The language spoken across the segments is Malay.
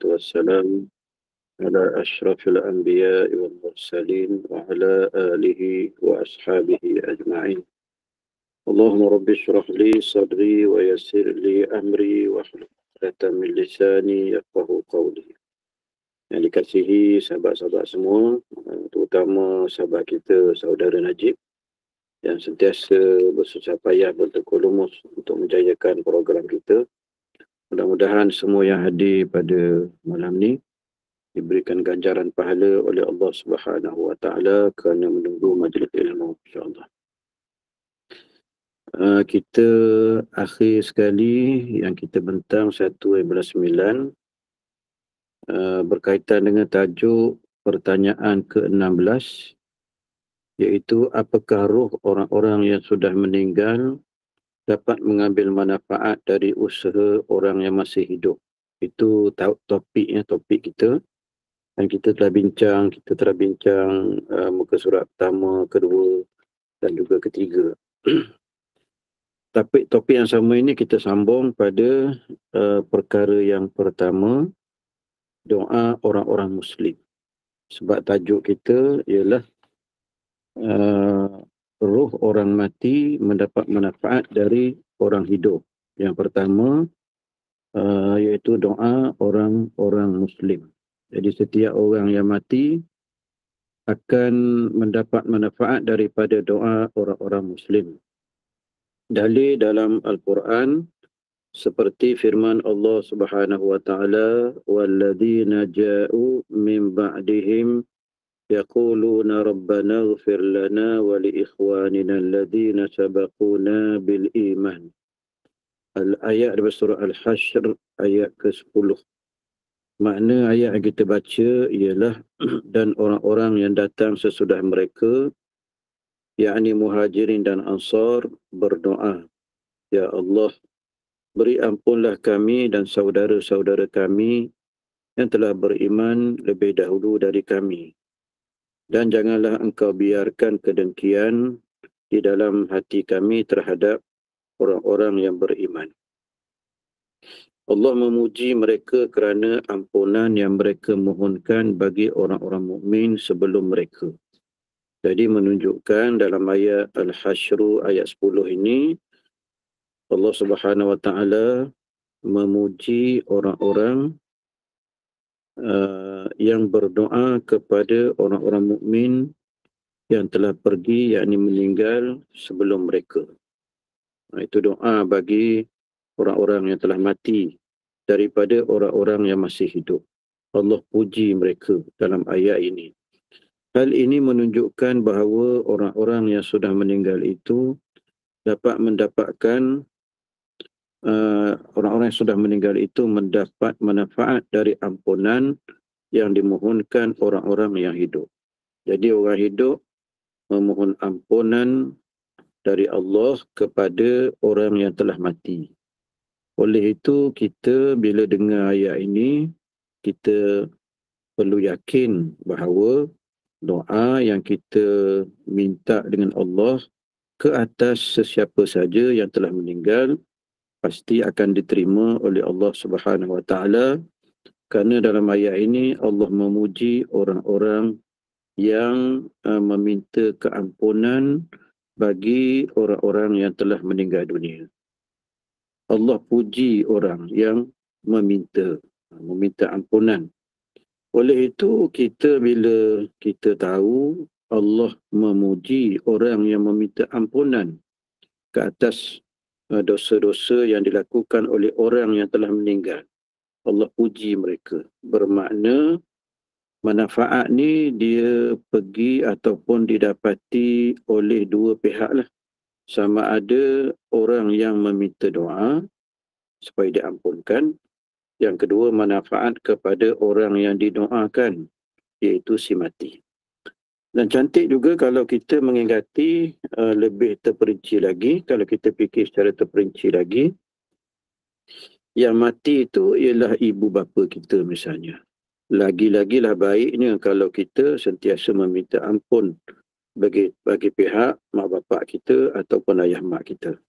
والسلام على أشرف الأنبياء والمرسلين وعلى آله وأصحابه أجمعين. اللهم رب اشرح لي صدري ويسر لي أمري واحلل عقدة من لساني يفقه قولي. Yang dikasihi sahabat-sahabat semua, terutama sahabat kita saudara Najib yang sentiasa bersusah payah bertekun lumus untuk menjayakan program kita. Mudah-mudahan semua yang hadir pada malam ni diberikan ganjaran pahala oleh Allah Subhanahu Wa Taala kerana menunggu majlis ilmu, insya-Allah. Kita akhir sekali yang kita bentang 1/9 berkaitan dengan tajuk pertanyaan ke-16, iaitu apakah roh orang-orang yang sudah meninggal dapat mengambil manfaat dari usaha orang yang masih hidup. Itu topik kita. Dan kita telah bincang muka surat pertama, kedua dan juga ketiga. Tapi topik yang sama ini kita sambung pada perkara yang pertama, doa orang-orang Muslim. Sebab tajuk kita ialah roh orang mati mendapat manfaat dari orang hidup. Yang pertama iaitu doa orang-orang Muslim. Jadi setiap orang yang mati akan mendapat manfaat daripada doa orang-orang Muslim. Dalil dalam Al-Quran seperti firman Allah Subhanahu wa taala, walladzina ja'u min ba'dihim yaquluna rabbana ighfir lana wa li ikhwanina alladhina sabaquna bil iman. Al-ayat dari surah Al-Hashr ayat ke-10. Makna ayat yang kita baca ialah dan orang-orang yang datang sesudah mereka, yakni muhajirin dan ansar, berdoa, ya Allah, beri ampunlah kami dan saudara-saudara kami yang telah beriman lebih dahulu dari kami. Dan janganlah engkau biarkan kedengkian di dalam hati kami terhadap orang-orang yang beriman. Allah memuji mereka kerana ampunan yang mereka mohonkan bagi orang-orang mukmin sebelum mereka. Jadi menunjukkan dalam ayat Al-Hashr ayat 10 ini, Allah Subhanahu Wa Taala memuji orang-orang yang berdoa kepada orang-orang mukmin yang telah pergi, yakni meninggal sebelum mereka. Itu doa bagi orang-orang yang telah mati daripada orang-orang yang masih hidup. Allah puji mereka dalam ayat ini. Hal ini menunjukkan bahawa orang-orang yang sudah meninggal itu dapat mendapatkan orang-orang yang sudah meninggal itu mendapat manfaat dari ampunan yang dimohonkan orang-orang yang hidup. Jadi orang hidup memohon ampunan dari Allah kepada orang yang telah mati. Oleh itu kita bila dengar ayat ini, kita perlu yakin bahawa doa yang kita minta dengan Allah ke atas sesiapa saja yang telah meninggal pasti akan diterima oleh Allah Subhanahu Wa Taala, kerana dalam ayat ini Allah memuji orang-orang yang meminta keampunan bagi orang-orang yang telah meninggal dunia. Allah puji orang yang meminta ampunan. Oleh itu kita bila kita tahu Allah memuji orang yang meminta ampunan ke atas dosa-dosa yang dilakukan oleh orang yang telah meninggal, Allah puji mereka. Bermakna manfaat ni dia pergi ataupun didapati oleh dua pihak lah. Sama ada orang yang meminta doa supaya diampunkan, yang kedua manfaat kepada orang yang didoakan, iaitu si mati. Dan cantik juga kalau kita mengingati lebih terperinci lagi, kalau kita fikir secara terperinci lagi, yang mati itu ialah ibu bapa kita misalnya. Lagi-lagilah baiknya kalau kita sentiasa meminta ampun bagi pihak mak bapak kita ataupun ayah mak kita.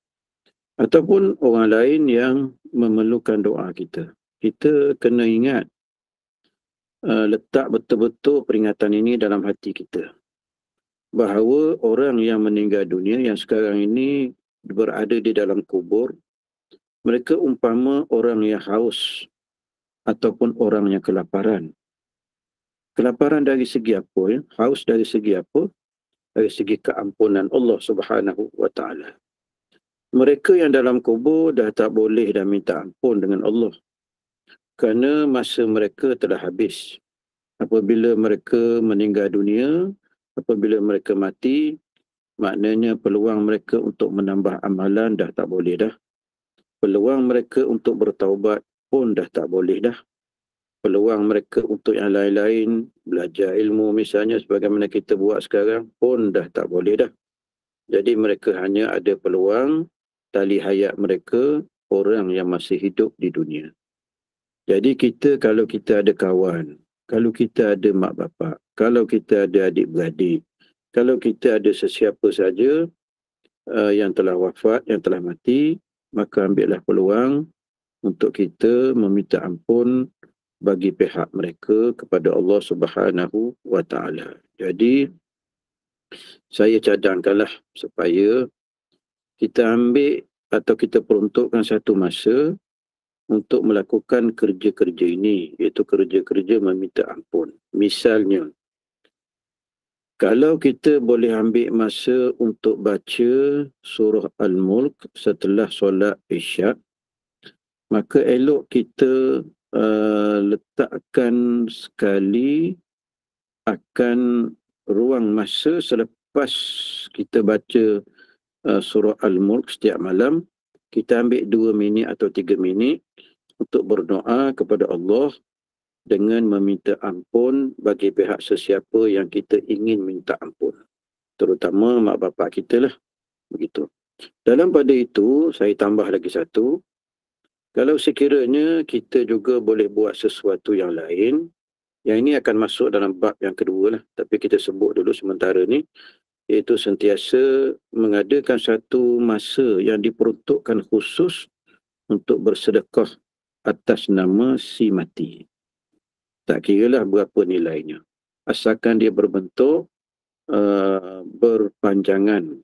Ataupun orang lain yang memerlukan doa kita. Kita kena ingat letak betul-betul peringatan ini dalam hati kita. Bahawa orang yang meninggal dunia yang sekarang ini berada di dalam kubur, mereka umpama orang yang haus ataupun orang yang kelaparan. Kelaparan dari segi apa? Ya? Haus dari segi apa? Dari segi keampunan Allah Subhanahu wa Ta'ala. Mereka yang dalam kubur dah tak boleh dah minta ampun dengan Allah. Kerana masa mereka telah habis. Apabila mereka meninggal dunia, apabila mereka mati, maknanya peluang mereka untuk menambah amalan dah tak boleh dah. Peluang mereka untuk bertaubat pun dah tak boleh dah. Peluang mereka untuk yang lain-lain, belajar ilmu misalnya sebagaimana kita buat sekarang pun dah tak boleh dah. Jadi mereka hanya ada peluang tali hayat mereka orang yang masih hidup di dunia. Jadi kita kalau kita ada kawan, kalau kita ada mak bapak, kalau kita ada adik-beradik, kalau kita ada sesiapa saja yang telah wafat, yang telah mati, maka ambillah peluang untuk kita meminta ampun bagi pihak mereka kepada Allah Subhanahu wa Ta'ala. Jadi saya cadangkanlah supaya kita ambil atau kita peruntukkan satu masa untuk melakukan kerja-kerja ini, iaitu kerja-kerja meminta ampun. Misalnya, kalau kita boleh ambil masa untuk baca surah Al-Mulk setelah solat Isyak, maka elok kita letakkan sekali akan ruang masa selepas kita baca surah Al-Mulk setiap malam, kita ambil 2 minit atau 3 minit untuk berdoa kepada Allah dengan meminta ampun bagi pihak sesiapa yang kita ingin minta ampun. Terutama mak bapak kita lah. Begitu. Dalam pada itu, saya tambah lagi satu. Kalau sekiranya kita juga boleh buat sesuatu yang lain, yang ini akan masuk dalam bab yang kedua lah. Tapi kita sebut dulu sementara ni, iaitu sentiasa mengadakan satu masa yang diperuntukkan khusus untuk bersedekah atas nama si mati. Tak kiralah berapa nilainya. Asalkan dia berbentuk berpanjangan.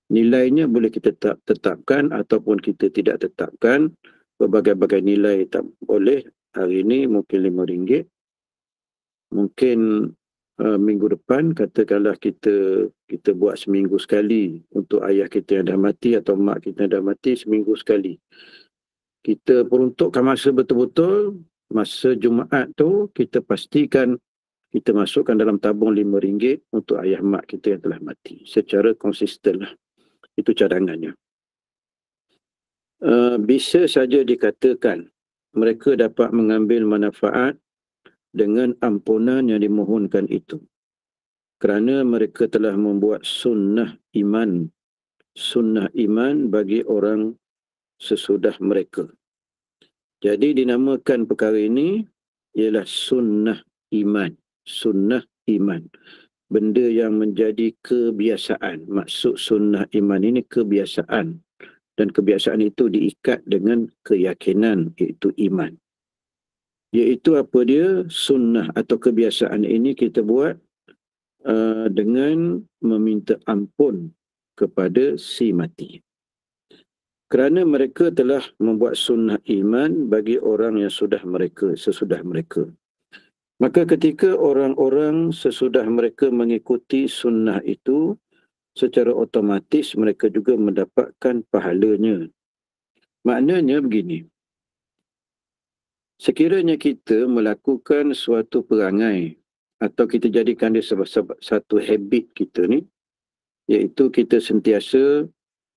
Nilainya boleh kita tetapkan ataupun kita tidak tetapkan. Berbagai-bagai nilai tak boleh. Hari ini mungkin RM5. Mungkin minggu depan katakanlah kita buat seminggu sekali untuk ayah kita yang dah mati atau mak kita yang dah mati, seminggu sekali. Kita peruntukkan masa betul-betul, masa Jumaat tu kita pastikan kita masukkan dalam tabung RM5 untuk ayah mak kita yang telah mati. Secara konsisten lah. Itu cadangannya. Bisa saja dikatakan mereka dapat mengambil manfaat dengan ampunan yang dimohonkan itu. Kerana mereka telah membuat sunnah iman bagi orang sesudah mereka. Jadi dinamakan perkara ini ialah sunnah iman. Benda yang menjadi kebiasaan. Maksud sunnah iman ini kebiasaan. Dan kebiasaan itu diikat dengan keyakinan, iaitu iman. Iaitu apa dia? Sunnah atau kebiasaan ini kita buat dengan meminta ampun kepada si mati. Kerana mereka telah membuat sunnah iman bagi orang yang sesudah mereka. Maka ketika orang-orang sesudah mereka mengikuti sunnah itu, secara otomatis mereka juga mendapatkan pahalanya. Maknanya begini. Sekiranya kita melakukan suatu perangai atau kita jadikan dia satu habit kita ni, iaitu kita sentiasa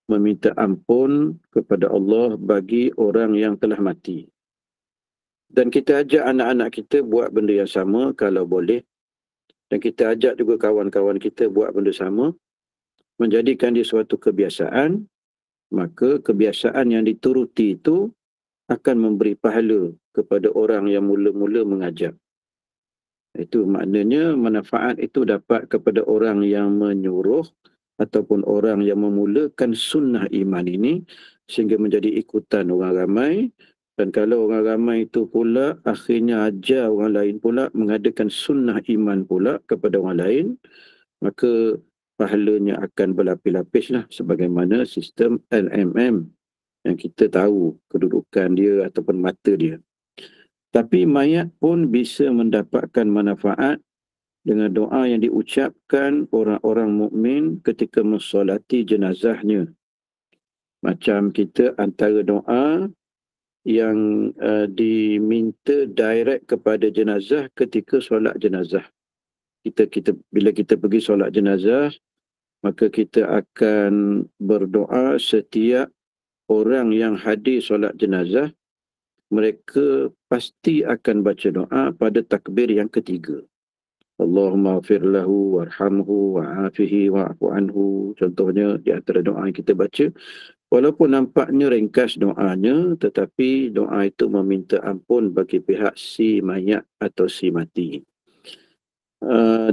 meminta ampun kepada Allah bagi orang yang telah mati. Dan kita ajak anak-anak kita buat benda yang sama kalau boleh. Dan kita ajak juga kawan-kawan kita buat benda sama. Menjadikan dia suatu kebiasaan, maka kebiasaan yang dituruti itu akan memberi pahala kepada orang yang mula-mula mengajak. Itu maknanya manfaat itu dapat kepada orang yang menyuruh ataupun orang yang memulakan sunnah iman ini sehingga menjadi ikutan orang ramai, Dan kalau orang ramai itu pula akhirnya ajar orang lain pula, mengadakan sunnah iman pula kepada orang lain, maka pahalanya akan berlapis-lapis lah, sebagaimana sistem LMM yang kita tahu kedudukan dia ataupun mata dia. Tapi mayat pun bisa mendapatkan manfaat dengan doa yang diucapkan orang-orang mukmin ketika mensolati jenazahnya. Macam kita antara doa yang diminta direct kepada jenazah ketika solat jenazah. Bila kita pergi solat jenazah, maka kita akan berdoa setiap orang yang hadir solat jenazah, mereka pasti akan baca doa pada takbir yang ketiga. Allahumma afir lahu warhamhu wa'afihi wa'afu anhu. Contohnya di antara doa yang kita baca. Walaupun nampaknya ringkas doanya, tetapi doa itu meminta ampun bagi pihak si mayat atau si mati.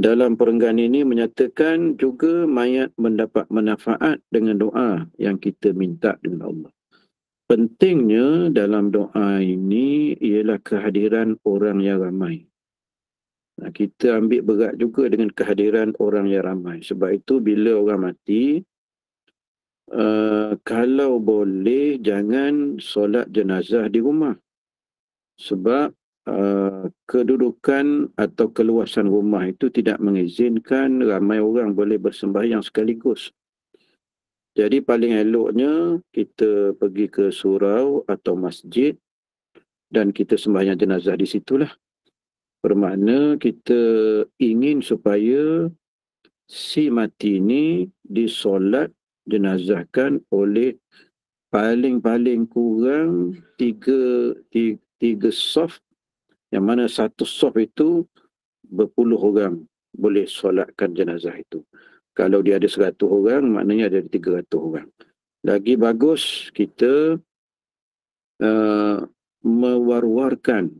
Dalam perenggan ini menyatakan juga mayat mendapat manfaat dengan doa yang kita minta dengan Allah. Pentingnya dalam doa ini ialah kehadiran orang yang ramai. Kita ambil berat juga dengan kehadiran orang yang ramai. Sebab itu bila orang mati, kalau boleh jangan solat jenazah di rumah. Sebab kedudukan atau keluasan rumah itu tidak mengizinkan ramai orang boleh bersembahyang sekaligus. Jadi paling eloknya kita pergi ke surau atau masjid dan kita sembahyang jenazah di situlah. Bermakna kita ingin supaya si mati ini disolat jenazahkan oleh paling-paling kurang tiga saf, yang mana satu saf itu berpuluh orang boleh solatkan jenazah itu. Kalau dia ada 100 orang, maknanya ada 300 orang. Lagi bagus kita mewar-warkan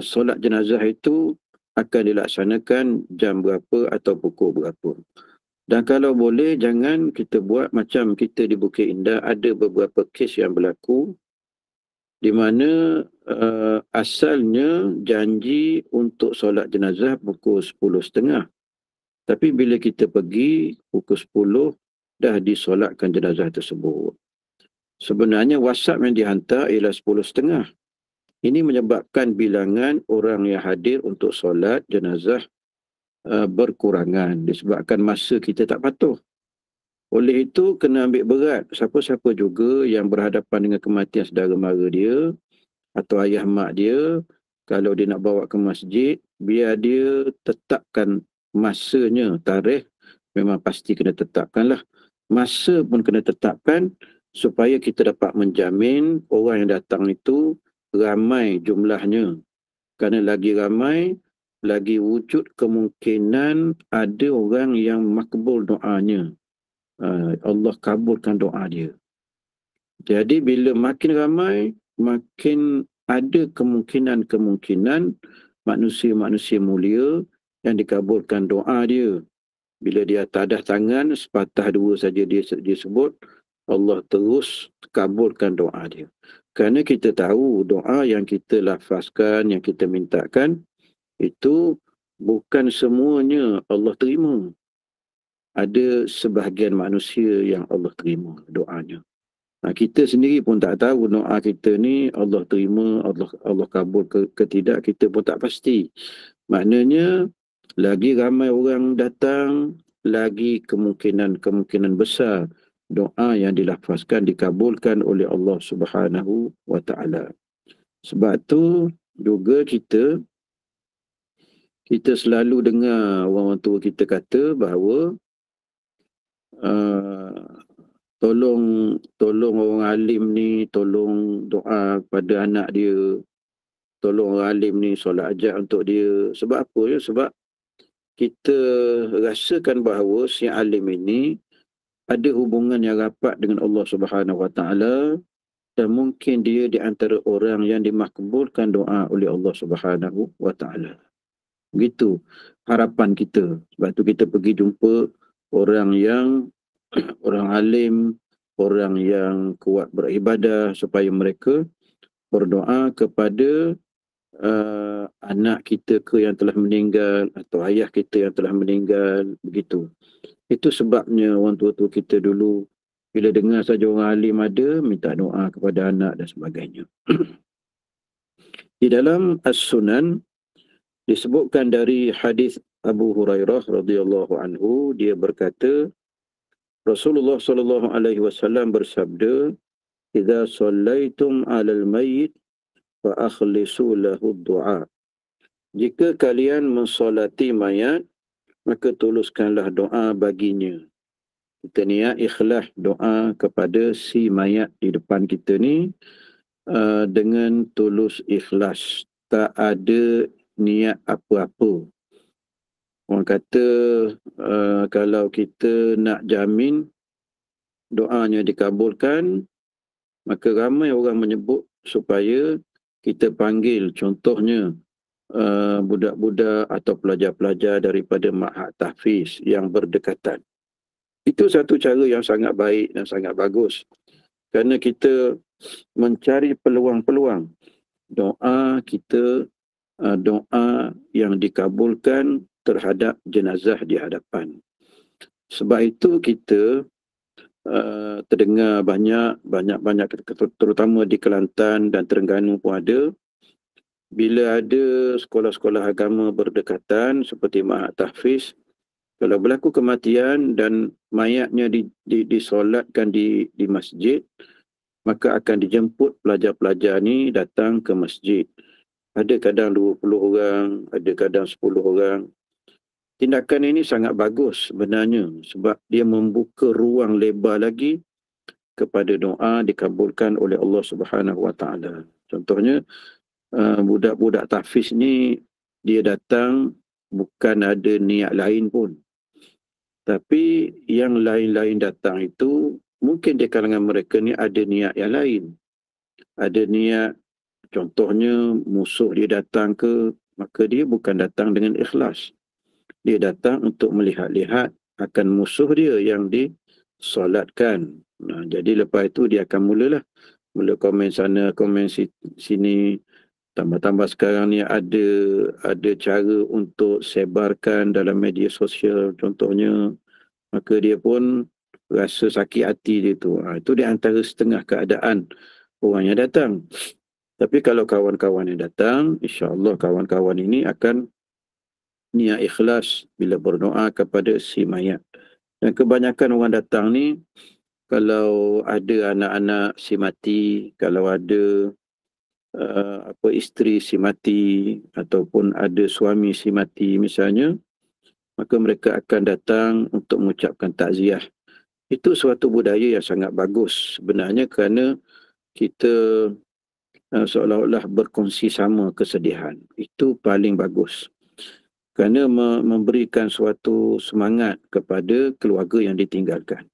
solat jenazah itu akan dilaksanakan jam berapa atau pukul berapa. Dan kalau boleh jangan kita buat macam kita di Bukit Indah, ada beberapa kes yang berlaku di mana asalnya janji untuk solat jenazah pukul 10.30. Tapi bila kita pergi pukul 10 dah disolatkan jenazah tersebut. Sebenarnya WhatsApp yang dihantar ialah 10.30. Ini menyebabkan bilangan orang yang hadir untuk solat jenazah berkurangan disebabkan masa kita tak patuh. Oleh itu kena ambil berat siapa-siapa juga yang berhadapan dengan kematian saudara mara dia atau ayah mak dia, kalau dia nak bawa ke masjid, biar dia tetapkan masanya, tarikh memang pasti kena tetapkanlah. Masa pun kena tetapkan supaya kita dapat menjamin orang yang datang itu ramai jumlahnya. Kerana lagi ramai, lagi wujud kemungkinan ada orang yang makbul doanya. Allah kabulkan doa dia. Jadi bila makin ramai, makin ada kemungkinan manusia-manusia mulia yang dikabulkan doa dia. Bila dia tadah tangan, sepatah dua saja dia sebut, Allah terus kabulkan doa dia. Kerana kita tahu doa yang kita lafazkan, yang kita mintakan, itu bukan semuanya Allah terima. Ada sebahagian manusia yang Allah terima doanya. Kita sendiri pun tak tahu doa kita ni Allah terima, Allah kabul ke tidak, kita pun tak pasti. Maknanya lagi ramai orang datang, lagi kemungkinan besar doa yang dilafazkan dikabulkan oleh Allah Subhanahu wa taala. Sebab tu juga kita selalu dengar orang tua kita kata bahawa tolong orang alim ni, tolong doa pada anak dia, tolong orang alim ni solat hajat untuk dia. Sebab apa ya? Sebab kita rasakan bahawa si alim ini ada hubungan yang rapat dengan Allah Subhanahu wa taala, dan mungkin dia di antara orang yang dimakbulkan doa oleh Allah Subhanahu wa taala. Begitu harapan kita. Sebab tu kita pergi jumpa orang alim, orang yang kuat beribadah, supaya mereka berdoa kepada anak kita ke yang telah meninggal atau ayah kita yang telah meninggal, begitu. Itu sebabnya orang tua-tua kita dulu bila dengar saja orang alim ada, minta doa kepada anak dan sebagainya. Di dalam As-Sunan disebutkan dari hadis Abu Hurairah radhiyallahu anhu, dia berkata Rasulullah sallallahu alaihi wasallam bersabda, "Idza shallaitum 'alal mayyit fa akhlisu lahu du'a." Jika kalian mensolati mayat, maka tuluskanlah doa baginya. Kita niat ikhlas doa kepada si mayat di depan kita ni dengan tulus ikhlas, tak ada niat apa-apa. Orang kata kalau kita nak jamin doanya dikabulkan, maka ramai orang menyebut supaya kita panggil contohnya budak-budak atau pelajar-pelajar daripada ma'had tahfiz yang berdekatan. Itu satu cara yang sangat baik dan sangat bagus. Kerana kita mencari peluang-peluang doa kita, doa yang dikabulkan terhadap jenazah di hadapan. Sebab itu kita terdengar banyak terutama di Kelantan dan Terengganu pun ada. Bila ada sekolah-sekolah agama berdekatan seperti Ma'had Tahfiz, kalau berlaku kematian dan mayatnya disolatkan di masjid, maka akan dijemput pelajar-pelajar ni datang ke masjid. Ada kadang 20 orang, ada kadang 10 orang. Tindakan ini sangat bagus sebenarnya sebab dia membuka ruang lebar lagi kepada doa dikabulkan oleh Allah Subhanahu Wa Taala. Contohnya budak-budak tahfiz ni dia datang bukan ada niat lain pun. Tapi yang lain-lain datang itu mungkin di kalangan mereka ni ada niat yang lain. Ada niat contohnya musuh dia datang ke, maka dia bukan datang dengan ikhlas. Dia datang untuk melihat-lihat akan musuh dia yang disolatkan. Nah, jadi lepas itu dia akan mula komen sana, komen sini. Tambah-tambah sekarang ni ada cara untuk sebarkan dalam media sosial contohnya, maka dia pun rasa sakit hati dia tu. Itu di antara setengah keadaan orang yang datang. Tapi kalau kawan-kawan yang datang, insya-Allah kawan-kawan ini akan niat ikhlas bila berdoa kepada si mayat. Dan kebanyakan orang datang ni kalau ada anak-anak si mati, kalau ada isteri si mati ataupun ada suami si mati misalnya, maka mereka akan datang untuk mengucapkan takziah. Itu suatu budaya yang sangat bagus sebenarnya kerana kita seolah-olah berkongsi sama kesedihan. Itu paling bagus. Kerana memberikan suatu semangat kepada keluarga yang ditinggalkan.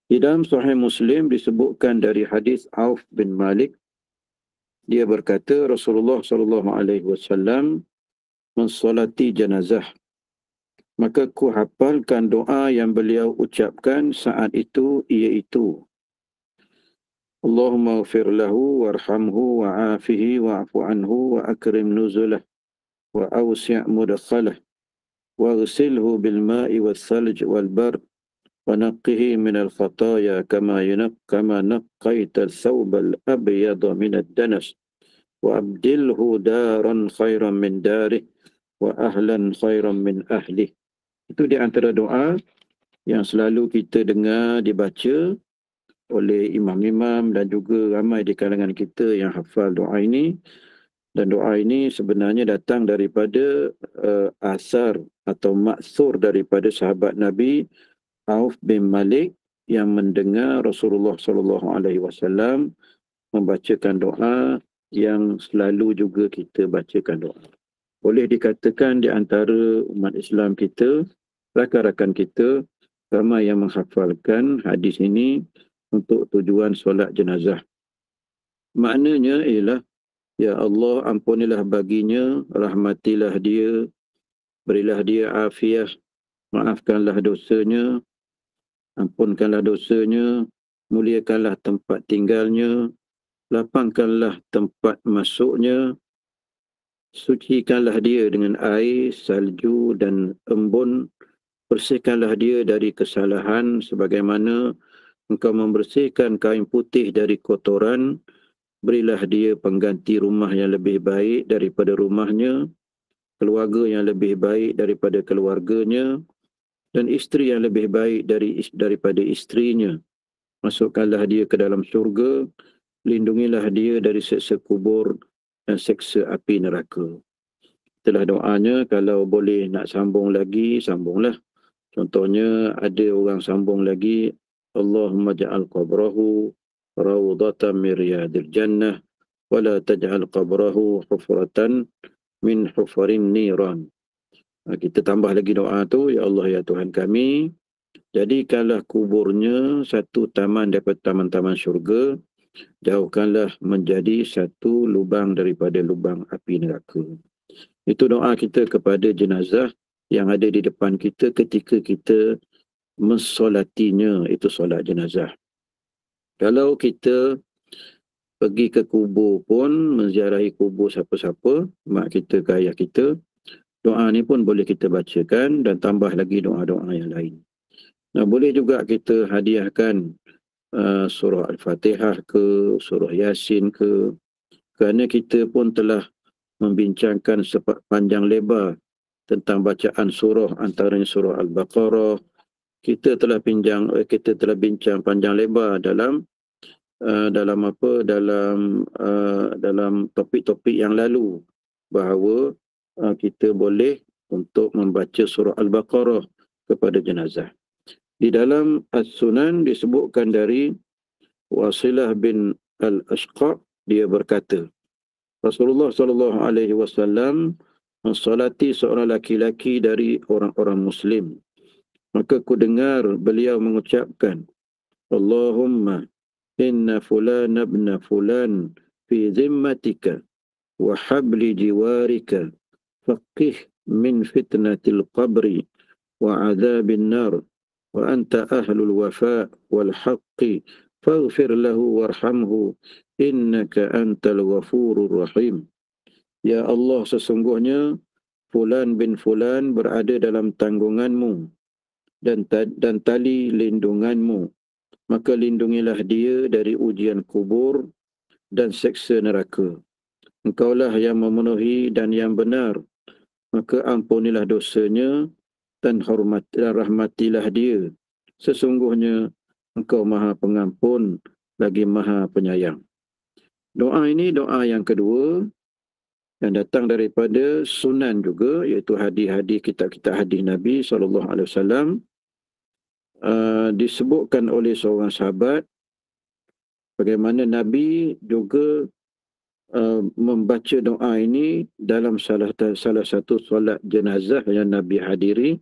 Di dalam Sahih Muslim disebutkan dari hadis Auf bin Malik, dia berkata Rasulullah SAW mensolati jenazah. Maka ku hafalkan doa yang beliau ucapkan saat itu, iaitu Allahumma ghafir lahu warhamhu wa'afihi wa'afu anhu wa akrim nuzulah wa awsi' mudkhalah wa ghsilhu bil ma'i was salj wal bard wa naqqihi min al khataya kama naqqaita al thawb al abyad min ad danas wa abdilhu daran khairan min darih wa ahlan khairan min ahlih. Itu di antara doa yang selalu kita dengar dibaca oleh imam-imam dan juga ramai di kalangan kita yang hafal doa ini. Dan doa ini sebenarnya datang daripada asar atau maksur daripada sahabat Nabi Auf bin Malik yang mendengar Rasulullah SAW membacakan doa yang selalu juga kita bacakan doa. Boleh dikatakan di antara umat Islam kita, rakan-rakan kita, ramai yang menghafalkan hadis ini untuk tujuan solat jenazah. Maknanya ialah, ya Allah, ampunilah baginya, rahmatilah dia, berilah dia afiah, maafkanlah dosanya, ampunkanlah dosanya, muliakanlah tempat tinggalnya, lapangkanlah tempat masuknya, sucikanlah dia dengan air, salju dan embun, bersihkanlah dia dari kesalahan sebagaimana engkau membersihkan kain putih dari kotoran. Berilah dia pengganti rumah yang lebih baik daripada rumahnya, keluarga yang lebih baik daripada keluarganya, dan isteri yang lebih baik daripada isterinya. Masukkanlah dia ke dalam syurga, lindungilah dia dari siksa kubur dan siksa api neraka. Itulah doanya. Kalau boleh nak sambung lagi, sambunglah. Contohnya ada orang sambung lagi, Allahumma ja'al qabrahu rawdatan min riyadil jannah wa la taj'al qabrahu hufratan min hufarin niran. Kita tambah lagi doa tu, ya Allah ya Tuhan kami, jadikanlah kuburnya satu taman daripada taman-taman syurga, jauhkanlah menjadi satu lubang daripada lubang api neraka. Itu doa kita kepada jenazah yang ada di depan kita ketika kita mensolatinya, itu solat jenazah. Kalau kita pergi ke kubur pun, menziarahi kubur siapa-siapa, mak kita ke ayah kita, doa ni pun boleh kita bacakan dan tambah lagi doa-doa yang lain. Nah, boleh juga kita hadiahkan surah Al-Fatihah ke, surah Yasin ke, kerana kita pun telah membincangkan panjang lebar tentang bacaan surah, antaranya surah Al-Baqarah. Kita telah bincang panjang lebar dalam topik-topik yang lalu, bahawa kita boleh untuk membaca surah Al-Baqarah kepada jenazah. Di dalam As-Sunan disebutkan dari Wasilah bin Al-Ashqa, dia berkata, Rasulullah SAW mensolati seorang laki-laki dari orang-orang Muslim. Maka ku dengar beliau mengucapkan, Allahumma inna fulan ibn fulan fi zimmatika wa habli jiwarika faqih min fitnatil qabri wa azabin nar wa anta ahlul wafa wal haqqi faghfir lahu warhamhu innaka antal ghafurur rahim. Ya Allah, sesungguhnya fulan bin fulan berada dalam tanggunganmu dan tali lindunganmu, maka lindungilah dia dari ujian kubur dan seksa neraka. Engkaulah yang memenuhi dan yang benar, maka ampunilah dosanya dan rahmatilah dia. Sesungguhnya engkau maha pengampun lagi maha penyayang. Doa ini doa yang kedua yang datang daripada sunan juga, iaitu hadis-hadis kitab-kitab hadis Nabi SAW. Disebutkan oleh seorang sahabat bagaimana Nabi juga membaca doa ini dalam salah satu solat jenazah yang Nabi hadiri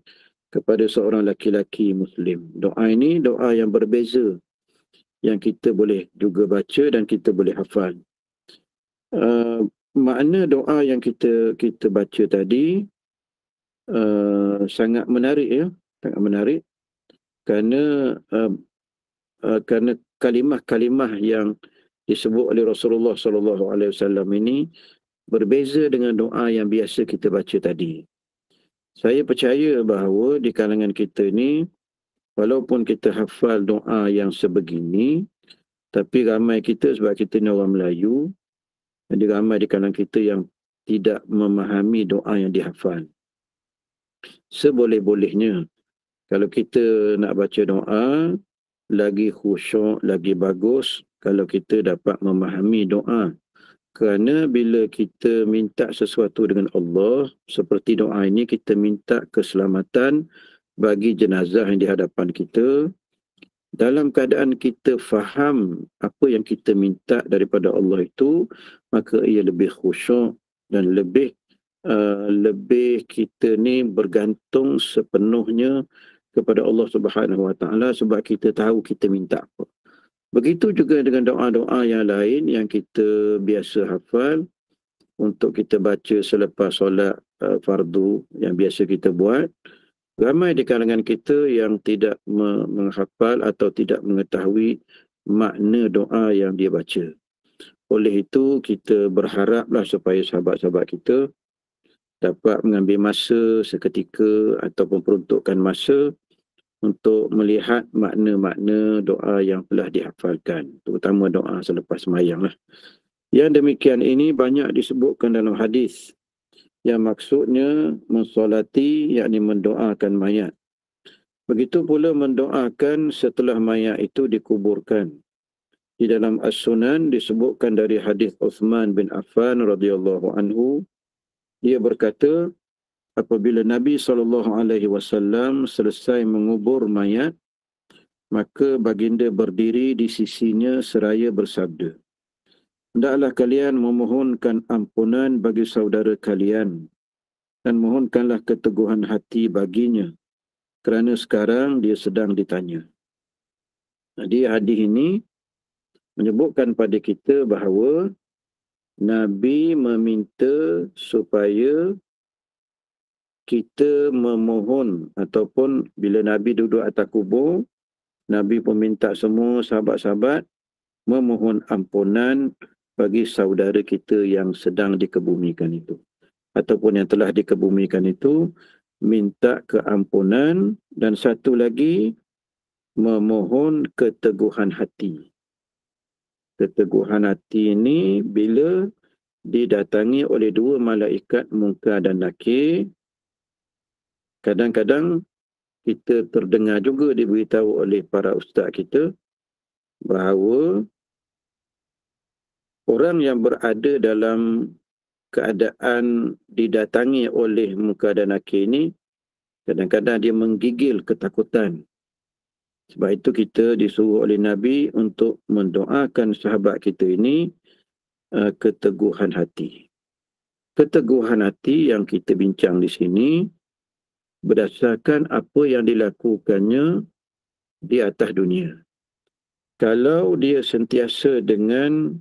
kepada seorang laki-laki Muslim. Doa ini doa yang berbeza, yang kita boleh juga baca dan kita boleh hafal. Makna doa yang kita baca tadi sangat menarik, ya, sangat menarik, kerana kalimah-kalimah yang disebut oleh Rasulullah SAW ini berbeza dengan doa yang biasa kita baca tadi. Saya percaya bahawa di kalangan kita ni, walaupun kita hafal doa yang sebegini, tapi ramai kita, sebab kita ni orang Melayu, jadi ramai di kalangan kita yang tidak memahami doa yang dihafal. Seboleh-bolehnya, kalau kita nak baca doa, lagi khusyuk, lagi bagus kalau kita dapat memahami doa. Kerana bila kita minta sesuatu dengan Allah, seperti doa ini, kita minta keselamatan bagi jenazah yang di hadapan kita. Dalam keadaan kita faham apa yang kita minta daripada Allah itu, maka ia lebih khusyuk dan lebih kita ni bergantung sepenuhnya kepada Allah Subhanahu Wa Taala, sebab kita tahu kita minta apa. Begitu juga dengan doa-doa yang lain yang kita biasa hafal untuk kita baca selepas solat fardu yang biasa kita buat. Ramai di kalangan kita yang tidak menghafal atau tidak mengetahui makna doa yang dia baca. Oleh itu, kita berharaplah supaya sahabat-sahabat kita dapat mengambil masa seketika ataupun peruntukkan masa untuk melihat makna-makna doa yang telah dihafalkan, terutama doa selepas sembahyang lah. Yang demikian ini banyak disebutkan dalam hadis yang maksudnya mensolati, yakni mendoakan mayat. Begitu pula mendoakan setelah mayat itu dikuburkan. Di dalam As-Sunan disebutkan dari hadis Uthman bin Affan radhiyallahu anhu, dia berkata, apabila Nabi SAW selesai mengubur mayat, maka baginda berdiri di sisinya seraya bersabda, hendaklah kalian memohonkan ampunan bagi saudara kalian dan mohonkanlah keteguhan hati baginya, kerana sekarang dia sedang ditanya. Jadi hadis ini menyebutkan pada kita bahawa Nabi meminta supaya kita memohon, ataupun bila Nabi duduk atas kubur, Nabi pun minta semua sahabat-sahabat memohon ampunan bagi saudara kita yang sedang dikebumikan itu. Ataupun yang telah dikebumikan itu, minta keampunan. Dan satu lagi, memohon keteguhan hati. Keteguhan hati ini bila didatangi oleh dua malaikat Munkar dan Nakir. Kadang-kadang kita terdengar juga diberitahu oleh para ustaz kita bahawa orang yang berada dalam keadaan didatangi oleh Munkar dan Nakir ini, kadang-kadang dia menggigil ketakutan. Sebab itu kita disuruh oleh Nabi untuk mendoakan sahabat kita ini keteguhan hati. Keteguhan hati yang kita bincang di sini berdasarkan apa yang dilakukannya di atas dunia. Kalau dia sentiasa dengan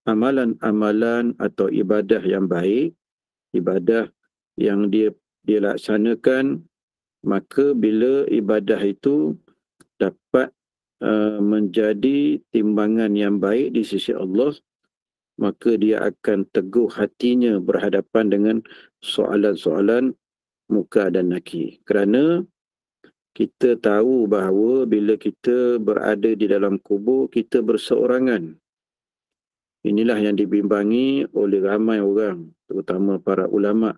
amalan-amalan atau ibadah yang baik, ibadah yang dia laksanakan, maka bila ibadah itu dapat menjadi timbangan yang baik di sisi Allah, maka dia akan teguh hatinya berhadapan dengan soalan-soalan Munkar dan Nakir. Kerana kita tahu bahawa bila kita berada di dalam kubur, kita berseorangan. Inilah yang dibimbangi oleh ramai orang, terutama para ulama.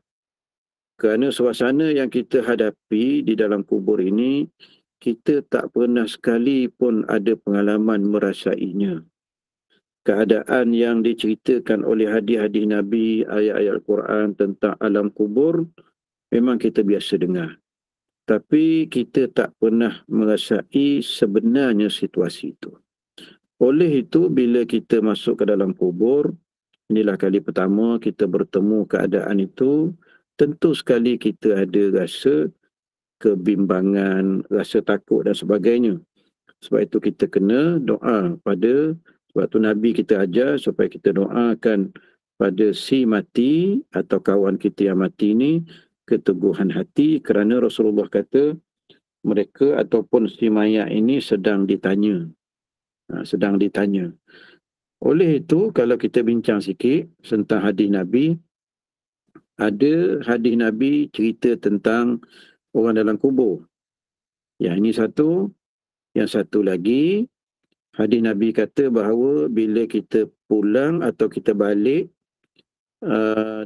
Kerana suasana yang kita hadapi di dalam kubur ini, kita tak pernah sekali pun ada pengalaman merasainya. Keadaan yang diceritakan oleh hadis-hadis Nabi, ayat-ayat Al-Quran tentang alam kubur, memang kita biasa dengar. Tapi kita tak pernah merasai sebenarnya situasi itu. Oleh itu, bila kita masuk ke dalam kubur, inilah kali pertama kita bertemu keadaan itu, tentu sekali kita ada rasa kebimbangan, rasa takut dan sebagainya. Sebab itu kita kena doa pada, sebab tu Nabi kita ajar supaya kita doakan pada si mati atau kawan kita yang mati ini keteguhan hati, kerana Rasulullah kata mereka ataupun si mayat ini sedang ditanya. Sedang ditanya. Oleh itu, kalau kita bincang sikit tentang hadis Nabi, ada hadis Nabi cerita tentang orang dalam kubur. Yang ini satu. Yang satu lagi, hadis Nabi kata bahawa bila kita pulang atau kita balik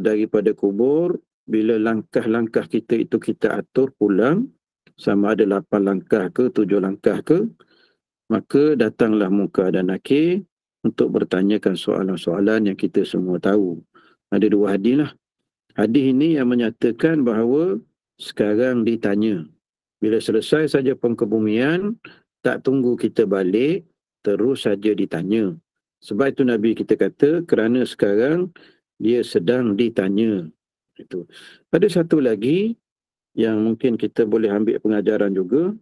daripada kubur, bila langkah-langkah kita itu kita atur pulang, sama ada 8 langkah ke 7 langkah ke, maka datanglah Munkar dan Nakir untuk bertanyakan soalan-soalan yang kita semua tahu. Ada dua hadis lah. Hadis ini yang menyatakan bahawa sekarang ditanya. Bila selesai saja pengkebumian, tak tunggu kita balik, terus saja ditanya. Sebab itu Nabi kita kata, kerana sekarang dia sedang ditanya. Itu. Ada satu lagi yang mungkin kita boleh ambil pengajaran juga.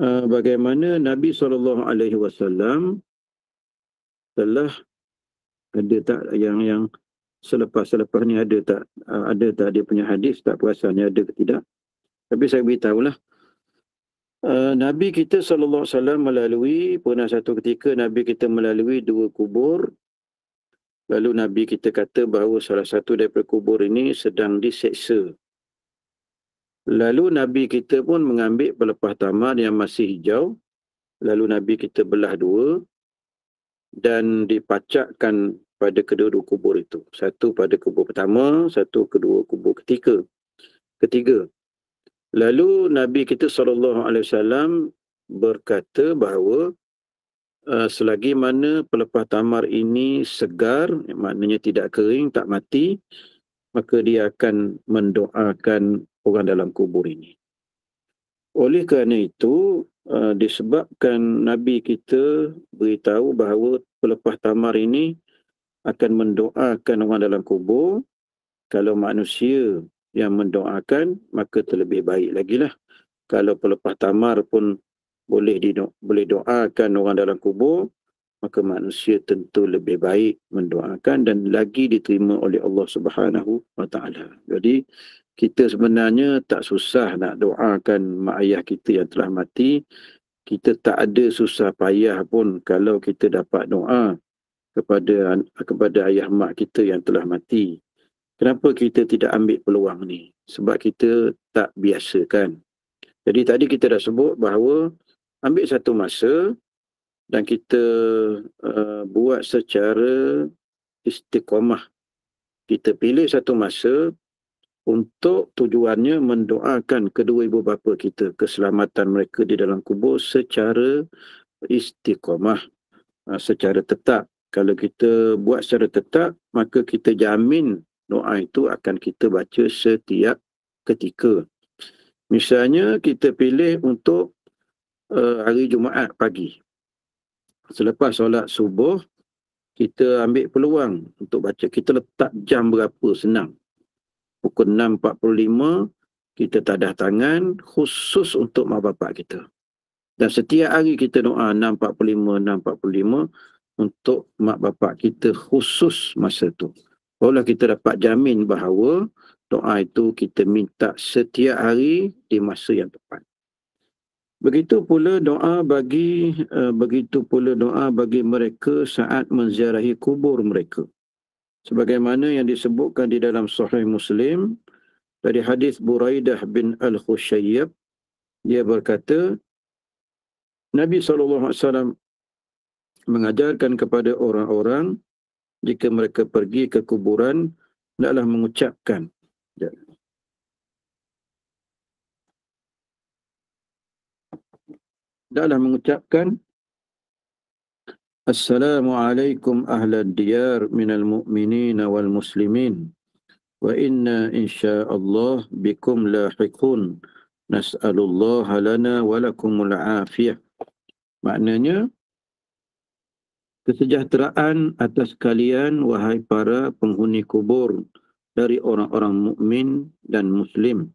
Bagaimana Nabi SAW telah ada tak yang selepas ni ada tak dia punya hadis, tak perasan ada ke tidak. Tapi saya beritahulah, Nabi kita SAW pernah satu ketika Nabi kita melalui 2 kubur. Lalu Nabi kita kata bahawa salah satu daripada kubur ini sedang diseksa. Lalu Nabi kita pun mengambil pelepah tamar yang masih hijau. Lalu Nabi kita belah 2 dan dipacakkan pada kedua-dua kubur itu. Satu pada kubur pertama, satu kedua kubur ketiga. Lalu Nabi kita SAW berkata bahawa selagi mana pelepah tamar ini segar, maknanya tidak kering, tak mati, maka dia akan mendoakan orang dalam kubur ini. Oleh kerana itu, disebabkan Nabi kita beritahu bahawa pelepah tamar ini akan mendoakan orang dalam kubur, kalau manusia yang mendoakan, maka terlebih baik lagi lah. Kalau pelepah tamar pun boleh doakan orang dalam kubur, maka manusia tentu lebih baik mendoakan dan lagi diterima oleh Allah Subhanahu Wa Taala. Jadi kita sebenarnya tak susah nak doakan mak ayah kita yang telah mati. Kita tak ada susah payah pun kalau kita dapat doa kepada ayah mak kita yang telah mati. Kenapa kita tidak ambil peluang ni? Sebab kita tak biasa kan. Jadi tadi kita dah sebut bahawa ambil satu masa dan kita buat secara istiqamah. Kita pilih satu masa untuk tujuannya mendoakan kedua ibu bapa kita, keselamatan mereka di dalam kubur secara istiqamah, secara tetap. Kalau kita buat secara tetap, maka kita jamin doa itu akan kita baca setiap ketika. Misalnya kita pilih untuk hari Jumaat pagi. Selepas solat subuh, kita ambil peluang untuk baca. Kita letak jam berapa, senang. Pukul 6.45, kita tadah tangan khusus untuk mak bapak kita. Dan setiap hari kita doa 6.45 untuk mak bapak kita khusus masa tu. Barulah kita dapat jamin bahawa doa itu kita minta setiap hari di masa yang tepat. Begitu pula doa bagi mereka saat menziarahi kubur mereka. Sebagaimana yang disebutkan di dalam Sahih Muslim dari hadis Buraidah bin Al-Khushayyab, dia berkata, Nabi SAW mengajarkan kepada orang-orang jika mereka pergi ke kuburan, hendaklah mengucapkan Assalamualaikum ahlad diyar minal mu'minina wal muslimin wa inna insya'allah bikum lahiqun nas'alullah lana walakumul afiyah. Maknanya, kesejahteraan atas kalian wahai para penghuni kubur dari orang-orang mukmin dan muslim.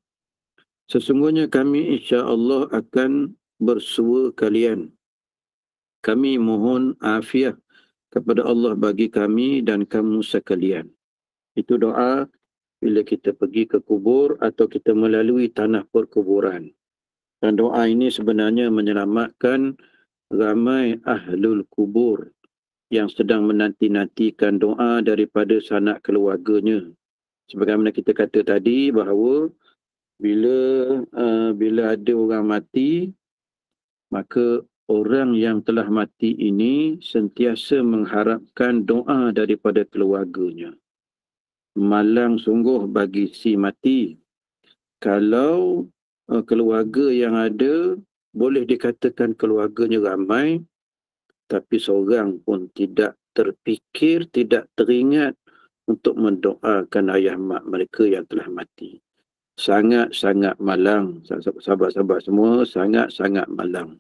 Sesungguhnya kami insya-Allah akan bersua kalian. Kami mohon afiat kepada Allah bagi kami dan kamu sekalian. Itu doa bila kita pergi ke kubur atau kita melalui tanah perkuburan. Dan doa ini sebenarnya menyelamatkan ramai ahlul kubur yang sedang menanti-nantikan doa daripada sanak keluarganya. Sebagaimana kita kata tadi bahawa bila ada orang mati, maka orang yang telah mati ini sentiasa mengharapkan doa daripada keluarganya. Malang sungguh bagi si mati kalau keluarga yang ada boleh dikatakan keluarganya ramai, tapi seorang pun tidak terfikir, tidak teringat untuk mendoakan ayah mak mereka yang telah mati. Sangat-sangat malang, sahabat-sahabat semua, sangat-sangat malang.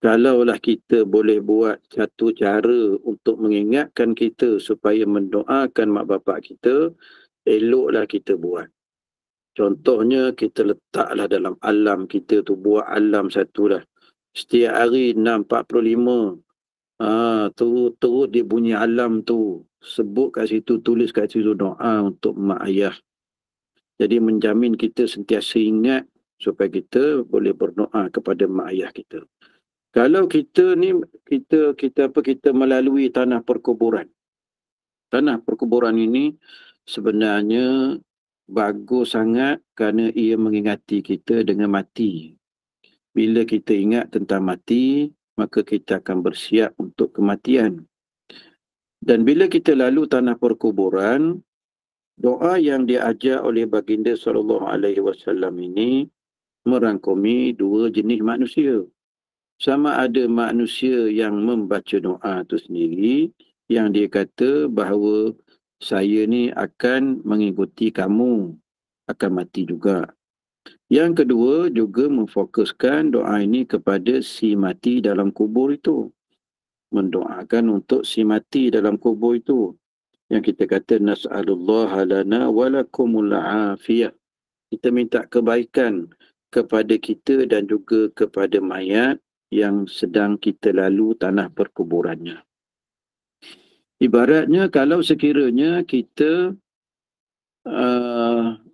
Kalaulah kita boleh buat satu cara untuk mengingatkan kita supaya mendoakan mak bapak kita, eloklah kita buat. Contohnya, kita letaklah dalam alam kita tu, buat alam satulah. Setiap hari 6.45, terus dia bunyi alam tu. Sebut kat situ, tulis kat situ doa untuk mak ayah. Jadi menjamin kita sentiasa ingat supaya kita boleh berdoa kepada mak ayah kita. Kalau kita ni kita melalui tanah perkuburan. Tanah perkuburan ini sebenarnya bagus sangat kerana ia mengingati kita dengan mati. Bila kita ingat tentang mati, maka kita akan bersiap untuk kematian. Dan bila kita lalu tanah perkuburan, doa yang diajar oleh baginda SAW ini merangkumi dua jenis manusia. Sama ada manusia yang membaca doa itu sendiri, yang dia kata bahawa saya ni akan mengikuti kamu, akan mati juga. Yang kedua juga memfokuskan doa ini kepada si mati dalam kubur itu. Mendoakan untuk si mati dalam kubur itu. Yang kita kata nas'alullah lana walakumul afiyah. Kita minta kebaikan kepada kita dan juga kepada mayat yang sedang kita lalu tanah perkuburannya. Ibaratnya kalau sekiranya kita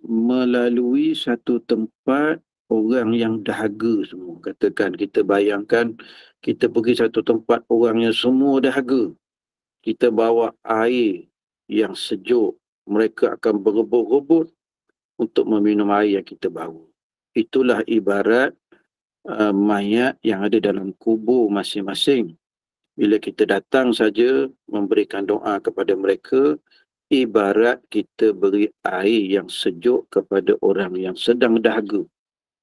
melalui satu tempat orang yang dahaga semua. Katakan kita bayangkan kita pergi satu tempat orang yang semua dahaga. Kita bawa air yang sejuk. Mereka akan berebut-rebut untuk meminum air yang kita bawa. Itulah ibarat mayat yang ada dalam kubur masing-masing. Bila kita datang saja memberikan doa kepada mereka, ibarat kita beri air yang sejuk kepada orang yang sedang dahaga,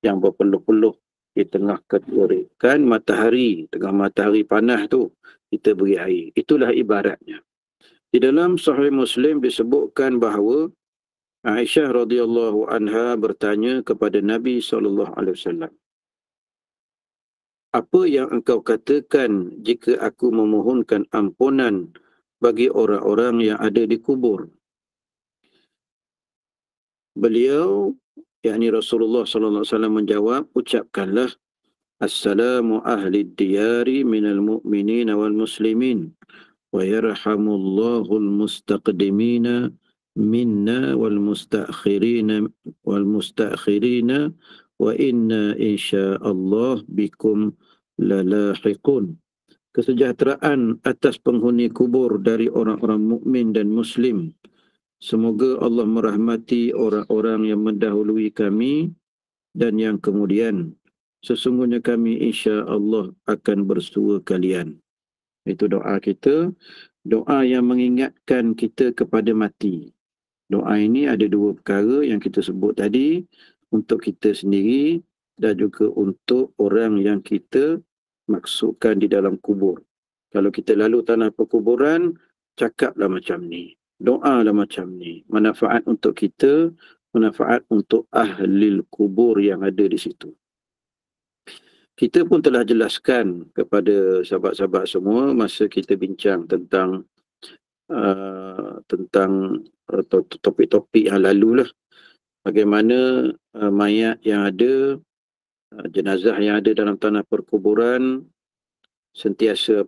yang berpeluh-peluh di tengah keterikan matahari, tengah matahari panas tu, kita beri air. Itulah ibaratnya. Di dalam Sahih Muslim disebutkan bahawa Aisyah radhiyallahu anha bertanya kepada Nabi SAW, apa yang engkau katakan jika aku memohonkan ampunan bagi orang-orang yang ada di kubur? Beliau, yakni Rasulullah SAW menjawab, ucapkanlah, Assalamu ahli diyari minal mu'minina wal muslimin, wa yarhamullahu al-mustaqdimina minna wal mustakhirina wa inna insyaallah bikum lalahiqun. Kesejahteraan atas penghuni kubur dari orang-orang mukmin dan muslim. Semoga Allah merahmati orang-orang yang mendahului kami dan yang kemudian. Sesungguhnya kami insya-Allah akan bersua kalian. Itu doa kita. Doa yang mengingatkan kita kepada mati. Doa ini ada dua perkara yang kita sebut tadi. Untuk kita sendiri dan juga untuk orang yang kita maksudkan di dalam kubur. Kalau kita lalu tanah perkuburan, cakaplah macam ni. Doalah macam ni. Manfaat untuk kita, manfaat untuk ahli kubur yang ada di situ. Kita pun telah jelaskan kepada sahabat-sahabat semua masa kita bincang tentang topik-topik yang lalu lah. Bagaimana mayat yang ada, jenazah yang ada dalam tanah perkuburan sentiasa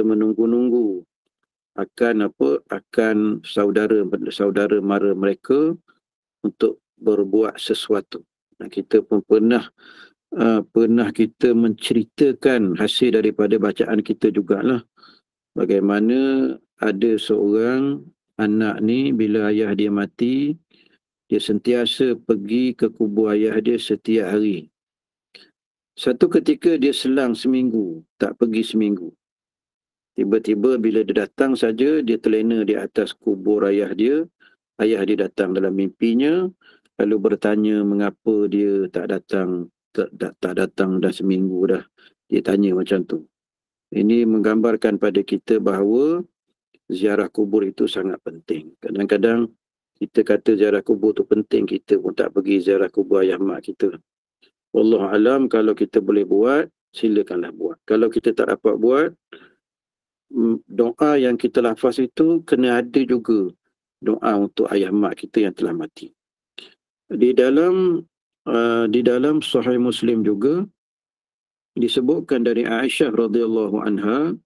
menunggu-nunggu akan saudara mara mereka untuk berbuat sesuatu. Dan kita pun pernah kita menceritakan hasil daripada bacaan kita jugalah, bagaimana ada seorang anak ni bila ayah dia mati, dia sentiasa pergi ke kubur ayah dia setiap hari. Satu ketika dia selang seminggu, tak pergi seminggu. Tiba-tiba bila dia datang saja, dia terlena di atas kubur ayah dia. Ayah dia datang dalam mimpinya, lalu bertanya mengapa dia tak datang dah seminggu dah. Dia tanya macam tu. Ini menggambarkan pada kita bahawa ziarah kubur itu sangat penting. Kadang-kadang kita kata ziarah kubur tu penting, kita pun tak pergi ziarah kubur ayah mak kita. Wallahu alam, kalau kita boleh buat, silakanlah buat. Kalau kita tak dapat buat, doa yang kita lafaz itu kena ada juga doa untuk ayah mak kita yang telah mati. Di dalam Sahih Muslim juga disebutkan dari Aisyah radhiyallahu anha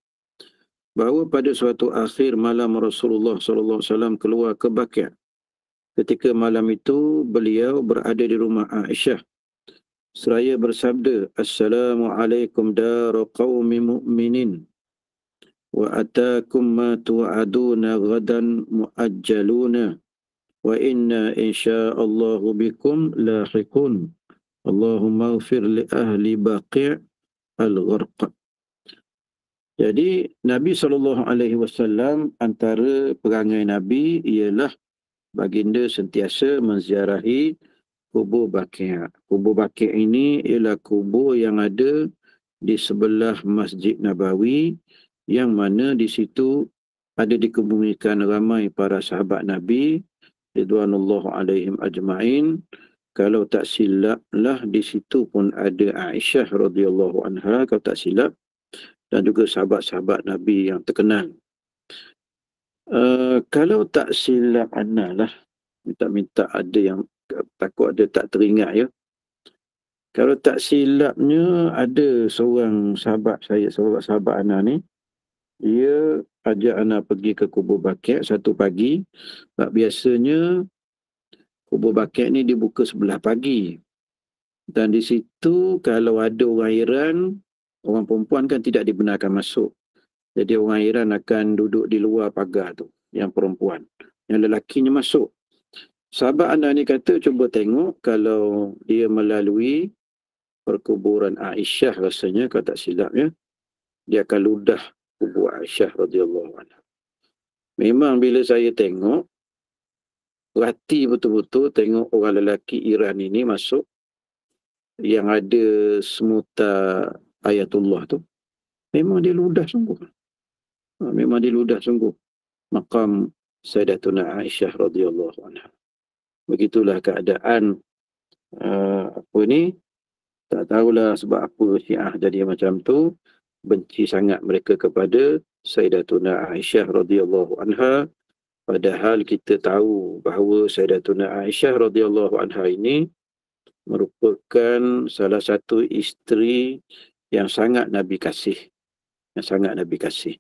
bahawa pada suatu akhir malam Rasulullah SAW keluar ke Baqi'. Ketika malam itu beliau berada di rumah Aisyah. seraya bersabda, Assalamualaikum dara qaumi mu'minin wa atakum ma tu'aduna ghadan mu'ajjaluna wa inna insya'allahu bikum lahiqun. Allahumma ighfir li ahli baqi' al-gharq. Jadi Nabi SAW antara perangai Nabi ialah baginda sentiasa menziarahi kubur Baqi'. Kubur Baqi' ini ialah kubur yang ada di sebelah Masjid Nabawi, yang mana di situ ada dikebumikan ramai para sahabat Nabi ridwanullah alaihim ajma'in. Kalau tak silaplah di situ pun ada Aisyah radhiyallahu anha, kalau tak silap, dan juga sahabat-sahabat Nabi yang terkenal. Kalau tak silap Ana lah, minta ada yang takut ada tak teringat ya. Kalau tak silapnya ada seorang sahabat saya, sahabat Ana ni, dia ajak Ana pergi ke kubur Baqi' satu pagi. Sebab biasanya kubur Baqi' ni dibuka sebelah pagi. Dan di situ kalau ada orang Iran, orang perempuan kan tidak dibenarkan masuk. Jadi orang Iran akan duduk di luar pagar tu, yang perempuan. Yang lelakinya masuk. Sahabat Ana ni kata, cuba tengok kalau dia melalui perkuburan Aisyah rasanya, kalau tak silapnya, dia akan ludah kubur Aisyah radhiyallahu anha. Memang bila saya tengok, perhati betul-betul tengok orang lelaki Iran ini masuk, yang ada semuta ayatullah tu, memang dia ludah sungguh. Memang dia ludah sungguh maqam Sayyidatuna Aisyah radhiyallahu anha. Begitulah keadaan apa ni, tak tahulah sebab apa Syiah jadi macam tu, benci sangat mereka kepada Sayyidatuna Aisyah radhiyallahu anha, padahal kita tahu bahawa Sayyidatuna Aisyah radhiyallahu anha ini merupakan salah satu isteri yang sangat Nabi kasih, yang sangat Nabi kasih.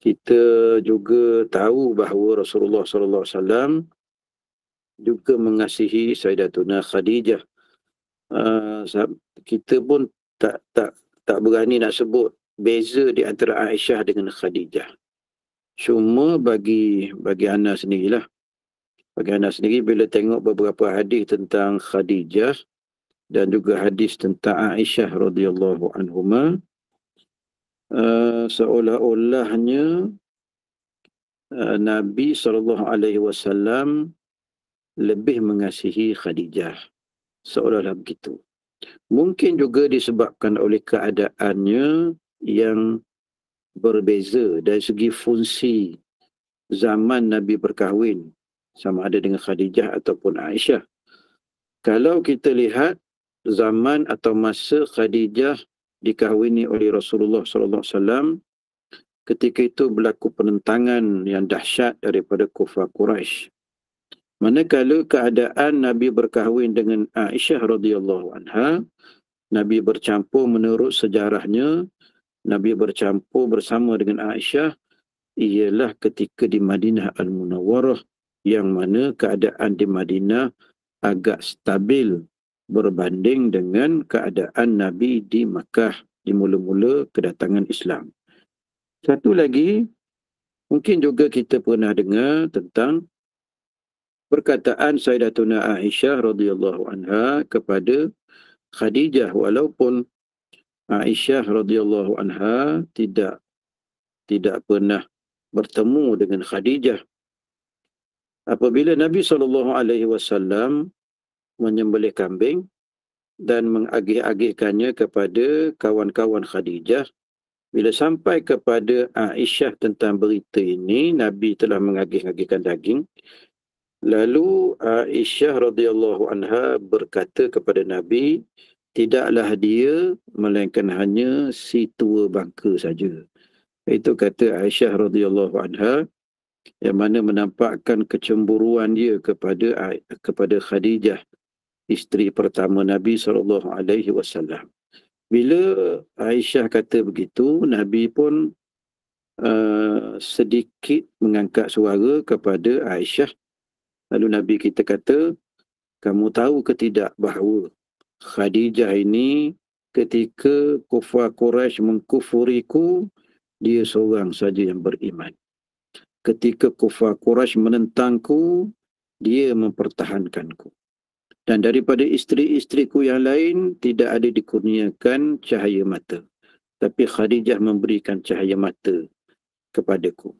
Kita juga tahu bahawa Rasulullah sallallahu alaihi wasallam juga mengasihi Sayyidatuna Khadijah. Kita pun tak berani nak sebut beza di antara Aisyah dengan Khadijah. Cuma bagi Ana sendirilah. Bagi Ana sendiri, bila tengok beberapa hadis tentang Khadijah dan juga hadis tentang Aisyah radhiyallahu anhuma, seolah-olahnya Nabi SAW lebih mengasihi Khadijah. Seolah-olah begitu. Mungkin juga disebabkan oleh keadaannya yang berbeza dari segi fungsi zaman Nabi berkahwin, sama ada dengan Khadijah ataupun Aisyah. Kalau kita lihat zaman atau masa Khadijah dikahwini oleh Rasulullah SAW, ketika itu berlaku penentangan yang dahsyat daripada kufar Quraisy. Manakala keadaan Nabi berkahwin dengan Aisyah radhiyallahu anha, Nabi bercampur menurut sejarahnya, Nabi bercampur bersama dengan Aisyah ialah ketika di Madinah Al-Munawwarah, yang mana keadaan di Madinah agak stabil berbanding dengan keadaan Nabi di Makkah di mula-mula kedatangan Islam. Satu lagi, mungkin juga kita pernah dengar tentang perkataan Sayyidatuna Aisyah radhiyallahu anha kepada Khadijah, walaupun Aisyah radhiyallahu anha tidak pernah bertemu dengan Khadijah. Apabila Nabi SAW menyembelih kambing dan mengagih-agihkannya kepada kawan-kawan Khadijah, bila sampai kepada Aisyah tentang berita ini, Nabi telah mengagih-agihkan daging. Lalu Aisyah radhiyallahu anha berkata kepada Nabi, tidaklah dia melainkan hanya si tua bangka saja. Itu kata Aisyah radhiyallahu anha, yang mana menampakkan kecemburuan dia kepada Khadijah, isteri pertama Nabi SAW. Bila Aisyah kata begitu, Nabi pun sedikit mengangkat suara kepada Aisyah. Lalu Nabi kita kata, kamu tahu ke tidak bahawa Khadijah ini ketika kufar Quraisy mengkufuriku, dia seorang saja yang beriman. Ketika kufar Quraisy menentangku, dia mempertahankanku. Dan daripada isteri-isteriku yang lain, tidak ada dikurniakan cahaya mata. Tapi Khadijah memberikan cahaya mata kepadaku.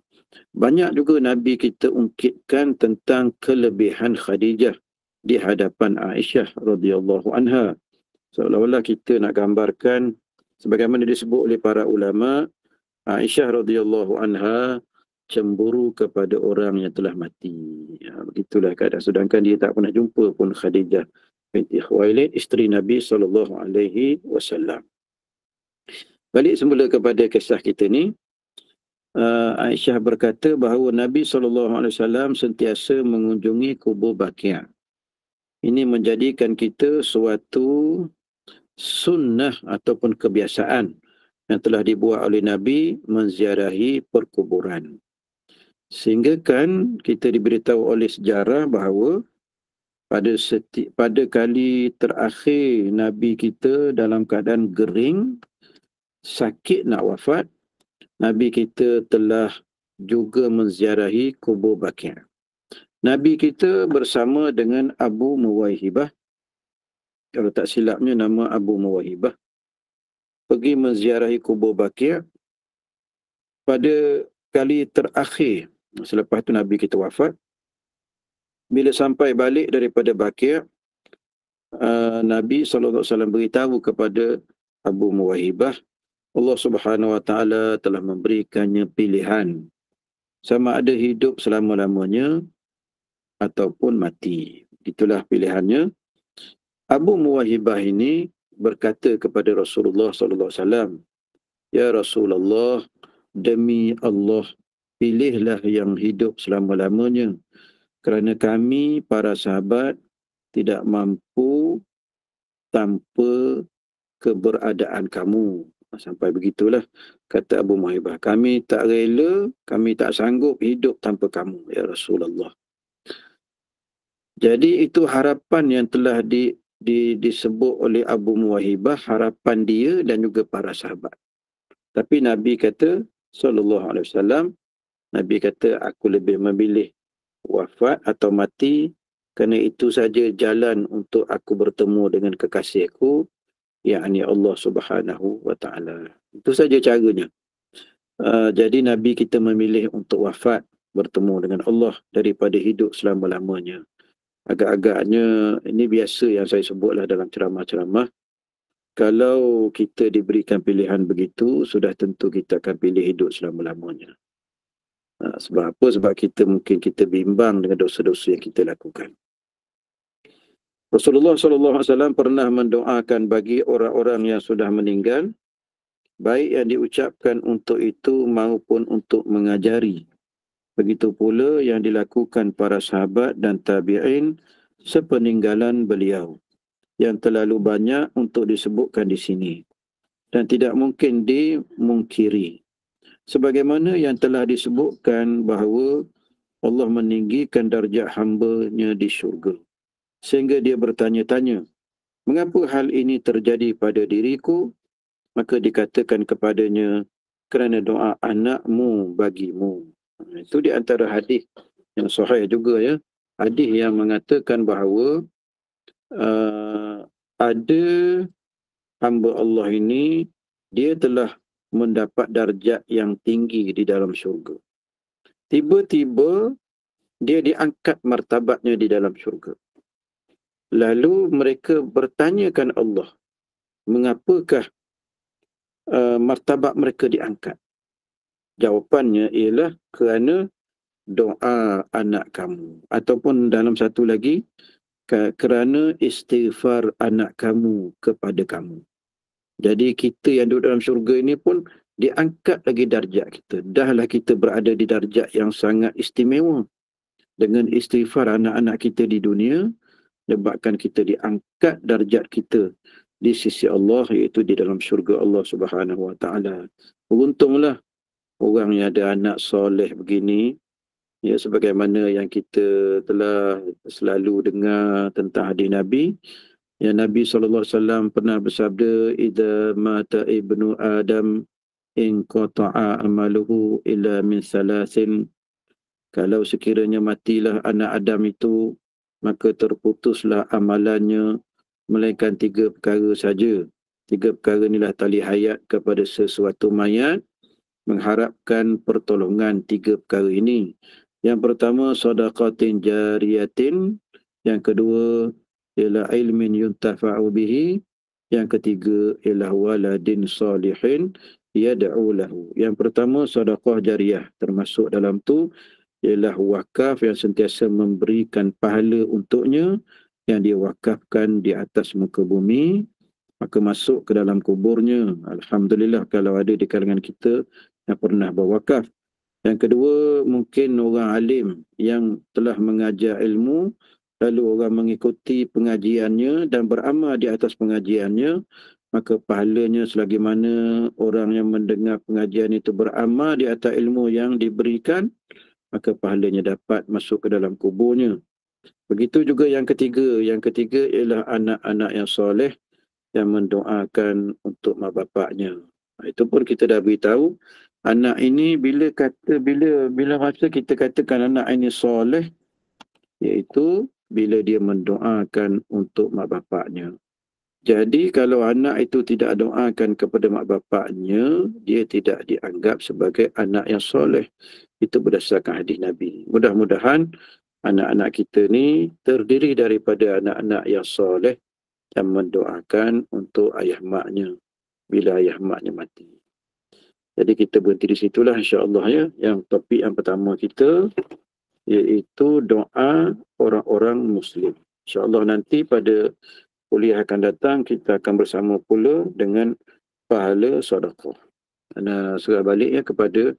Banyak juga Nabi kita ungkitkan tentang kelebihan Khadijah di hadapan Aisyah radhiyallahu anha. Seolah-olah kita nak gambarkan sebagaimana disebut oleh para ulama, Aisyah radhiyallahu anha cemburu kepada orang yang telah mati. Begitulah keadaan. Sedangkan dia tak pernah jumpa pun Khadijah binti Khuwailid, isteri Nabi SAW. Balik semula kepada kisah kita ni. Aisyah berkata bahawa Nabi SAW sentiasa mengunjungi kubur Baqi'. Ini menjadikan kita suatu sunnah ataupun kebiasaan yang telah dibuat oleh Nabi menziarahi perkuburan. Sehingga kan kita diberitahu oleh sejarah bahawa pada kali terakhir Nabi kita dalam keadaan gering, sakit nak wafat, Nabi kita telah juga menziarahi kubur Baqi'. Nabi kita bersama dengan Abu Muwaihibah, kalau tak silapnya nama Abu Muwaihibah, pergi menziarahi kubur Baqi'. Pada kali terakhir selepas tu Nabi kita wafat, bila sampai balik daripada Baqi', Nabi SAW beritahu kepada Abu Muwaihibah, Allah Subhanahu Wa Taala telah memberikannya pilihan sama ada hidup selama-lamanya ataupun mati. Itulah pilihannya. Abu Muwaihibah ini berkata kepada Rasulullah SAW, "Ya Rasulullah, demi Allah, pilihlah yang hidup selama-lamanya, kerana kami para sahabat tidak mampu tanpa keberadaan kamu." Sampai begitulah kata Abu Muwaihibah, kami tak rela, kami tak sanggup hidup tanpa kamu, ya Rasulullah. Jadi itu harapan yang telah disebut oleh Abu Muwaihibah, harapan dia dan juga para sahabat. Tapi Nabi kata, SAW, Nabi kata, aku lebih memilih wafat atau mati, kerana itu saja jalan untuk aku bertemu dengan kekasihku, yakni Allah Subhanahu Wa Taala. Itu saja caranya. Jadi Nabi kita memilih untuk wafat, bertemu dengan Allah, daripada hidup selama-lamanya. Agak-agaknya ini biasa yang saya sebutlah dalam ceramah-ceramah. Kalau kita diberikan pilihan begitu, sudah tentu kita akan pilih hidup selama-lamanya. Sebab apa? Sebab mungkin kita bimbang dengan dosa-dosa yang kita lakukan. Rasulullah SAW pernah mendoakan bagi orang-orang yang sudah meninggal, baik yang diucapkan untuk itu maupun untuk mengajari. Begitu pula yang dilakukan para sahabat dan tabi'in sepeninggalan beliau, yang terlalu banyak untuk disebutkan di sini dan tidak mungkin dimungkiri. Sebagaimana yang telah disebutkan bahawa Allah meninggikan darjat hamba-Nya di syurga, sehingga dia bertanya-tanya, mengapa hal ini terjadi pada diriku? Maka dikatakan kepadanya, kerana doa anakmu bagimu. Itu di antara hadis yang sahih juga, ya. Hadis yang mengatakan bahawa ada hamba Allah ini, dia telah mendapat darjat yang tinggi di dalam syurga. Tiba-tiba dia diangkat martabatnya di dalam syurga. Lalu mereka bertanyakan Allah, mengapakah martabat mereka diangkat? Jawapannya ialah kerana doa anak kamu. Ataupun dalam satu lagi, kerana istighfar anak kamu kepada kamu. Jadi kita yang duduk dalam syurga ini pun diangkat lagi darjat kita. Dahlah kita berada di darjat yang sangat istimewa. Dengan istighfar anak-anak kita di dunia, menyebabkan kita diangkat darjat kita di sisi Allah, iaitu di dalam syurga Allah Subhanahu Wa Taala. Beruntunglah orang yang ada anak soleh begini, ya, sebagaimana yang kita telah selalu dengar tentang hadis Nabi, yang Nabi SAW pernah bersabda, idza mata ibnu Adam in qata'a amaluhu illa min salasin. Kalau sekiranya matilah anak Adam itu, maka terputuslah amalannya melainkan 3 perkara saja. 3 perkara inilah tali hayat kepada sesuatu mayat, mengharapkan pertolongan 3 perkara ini. Yang pertama, sadaqatin jariyatin. Yang kedua, ialah ilmin yuntafa'u bihi. Yang ketiga, ialah waladin salihin yad'u lahu. Yang pertama, sedekah jariah. Termasuk dalam tu ialah wakaf yang sentiasa memberikan pahala untuknya, yang dia wakafkan di atas muka bumi, maka masuk ke dalam kuburnya. Alhamdulillah kalau ada di kalangan kita yang pernah berwakaf. Yang kedua, mungkin orang alim yang telah mengajar ilmu, lalu orang mengikuti pengajiannya dan beramal di atas pengajiannya, maka pahalanya selagi mana orang yang mendengar pengajian itu beramal di atas ilmu yang diberikan, maka pahalanya dapat masuk ke dalam kuburnya. Begitu juga yang ketiga. Yang ketiga ialah anak-anak yang soleh yang mendoakan untuk mak bapaknya. Itu pun kita dah beritahu, anak ini bila masa kita katakan anak ini soleh, iaitu bila dia mendoakan untuk mak bapaknya. Jadi kalau anak itu tidak doakan kepada mak bapaknya, dia tidak dianggap sebagai anak yang soleh. Itu berdasarkan hadis Nabi. Mudah-mudahan anak-anak kita ni terdiri daripada anak-anak yang soleh yang mendoakan untuk ayah maknya bila ayah maknya mati. Jadi kita berhenti di situlah insya-Allah ya. Yang topik yang pertama kita iaitu doa orang-orang Muslim. InsyaAllah nanti pada kuliah akan datang kita akan bersama pula dengan pahala sedekah. Ana serah balik ya kepada